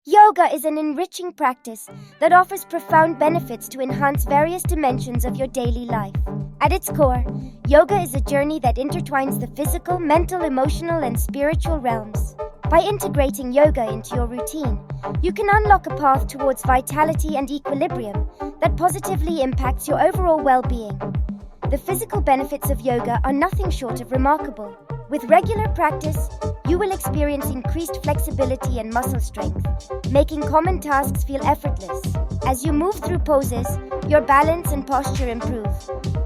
Yoga is an enriching practice that offers profound benefits to enhance various dimensions of your daily life. At its core, yoga is a journey that intertwines the physical, mental, emotional, and spiritual realms. By integrating yoga into your routine, you can unlock a path towards vitality and equilibrium that positively impacts your overall well-being. The physical benefits of yoga are nothing short of remarkable. With regular practice, you will experience increased flexibility and muscle strength, making common tasks feel effortless. As you move through poses, your balance and posture improve,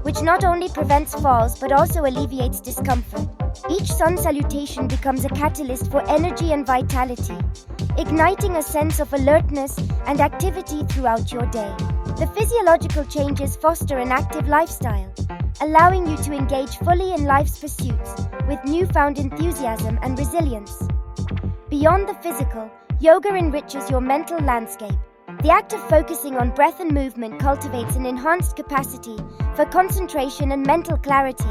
which not only prevents falls but also alleviates discomfort. Each sun salutation becomes a catalyst for energy and vitality, igniting a sense of alertness and activity throughout your day. The physiological changes foster an active lifestyle, allowing you to engage fully in life's pursuits with newfound enthusiasm and resilience. Beyond the physical, yoga enriches your mental landscape. The act of focusing on breath and movement cultivates an enhanced capacity for concentration and mental clarity,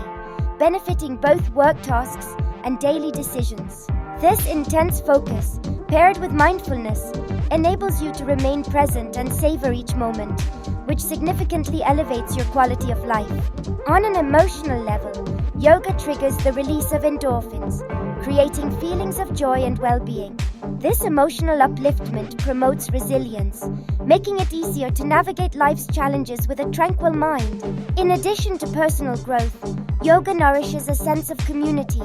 benefiting both work tasks and daily decisions. This intense focus, paired with mindfulness, enables you to remain present and savor each moment, which significantly elevates your quality of life. On an emotional level, yoga triggers the release of endorphins, creating feelings of joy and well-being. This emotional upliftment promotes resilience, making it easier to navigate life's challenges with a tranquil mind. In addition to personal growth, yoga nourishes a sense of community.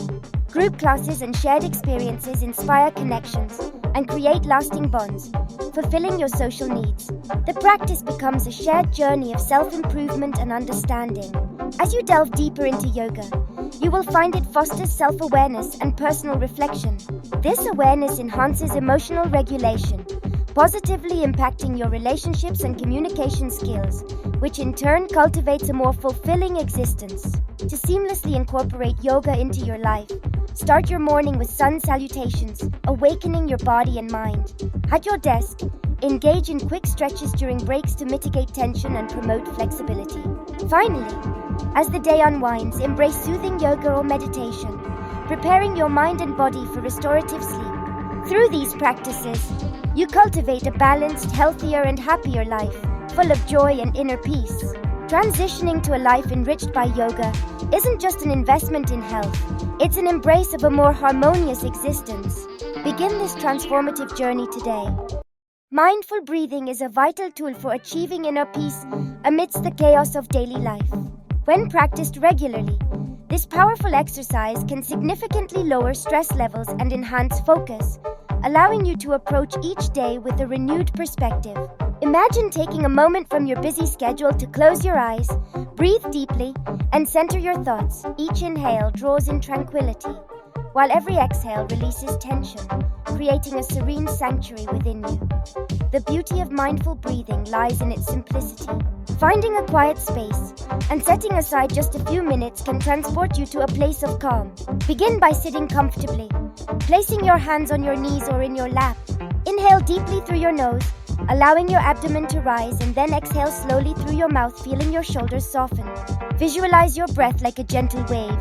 Group classes and shared experiences inspire connections and create lasting bonds, fulfilling your social needs. The practice becomes a shared journey of self-improvement and understanding. As you delve deeper into yoga, you will find it fosters self-awareness and personal reflection. This awareness enhances emotional regulation, positively impacting your relationships and communication skills, which in turn cultivates a more fulfilling existence. To seamlessly incorporate yoga into your life, start your morning with sun salutations, awakening your body and mind. At your desk, engage in quick stretches during breaks to mitigate tension and promote flexibility. Finally, as the day unwinds, embrace soothing yoga or meditation, preparing your mind and body for restorative sleep. Through these practices, you cultivate a balanced, healthier, and happier life, full of joy and inner peace. Transitioning to a life enriched by yoga isn't just an investment in health, it's an embrace of a more harmonious existence. Begin this transformative journey today. Mindful breathing is a vital tool for achieving inner peace amidst the chaos of daily life. When practiced regularly, this powerful exercise can significantly lower stress levels and enhance focus, allowing you to approach each day with a renewed perspective. Imagine taking a moment from your busy schedule to close your eyes, breathe deeply, and center your thoughts. Each inhale draws in tranquility, while every exhale releases tension, creating a serene sanctuary within you. The beauty of mindful breathing lies in its simplicity. Finding a quiet space and setting aside just a few minutes can transport you to a place of calm. Begin by sitting comfortably, placing your hands on your knees or in your lap. Inhale deeply through your nose, allowing your abdomen to rise, and then exhale slowly through your mouth, feeling your shoulders soften. Visualize your breath like a gentle wave,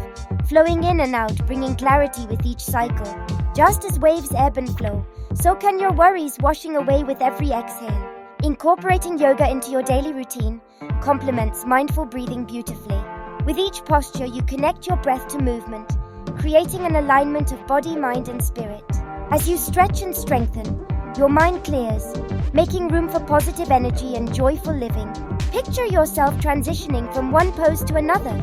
flowing in and out, bringing clarity with each cycle. Just as waves ebb and flow, so can your worries, washing away with every exhale. Incorporating yoga into your daily routine complements mindful breathing beautifully. With each posture, you connect your breath to movement, creating an alignment of body, mind, and spirit. As you stretch and strengthen, your mind clears, making room for positive energy and joyful living. Picture yourself transitioning from one pose to another,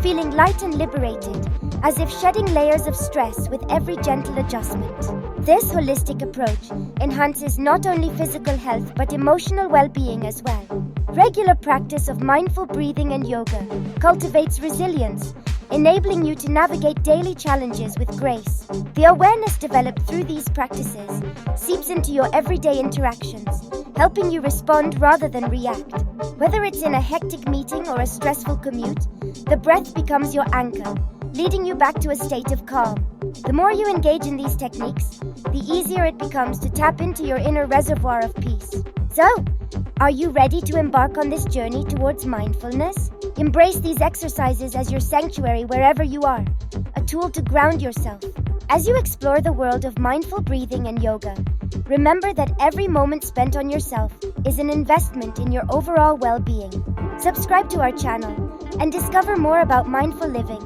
feeling light and liberated, as if shedding layers of stress with every gentle adjustment. This holistic approach enhances not only physical health but emotional well-being as well. Regular practice of mindful breathing and yoga cultivates resilience, enabling you to navigate daily challenges with grace. The awareness developed through these practices seeps into your everyday interactions, helping you respond rather than react. Whether it's in a hectic meeting or a stressful commute, the breath becomes your anchor, leading you back to a state of calm. The more you engage in these techniques, the easier it becomes to tap into your inner reservoir of peace. So, are you ready to embark on this journey towards mindfulness? Embrace these exercises as your sanctuary wherever you are, a tool to ground yourself. As you explore the world of mindful breathing and yoga, Remember that every moment spent on yourself is an investment in your overall well-being. Subscribe to our channel and discover more about mindful living,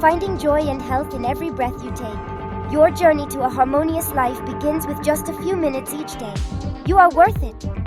finding joy and health in every breath you take. Your journey to a harmonious life begins with just a few minutes each day. You are worth it.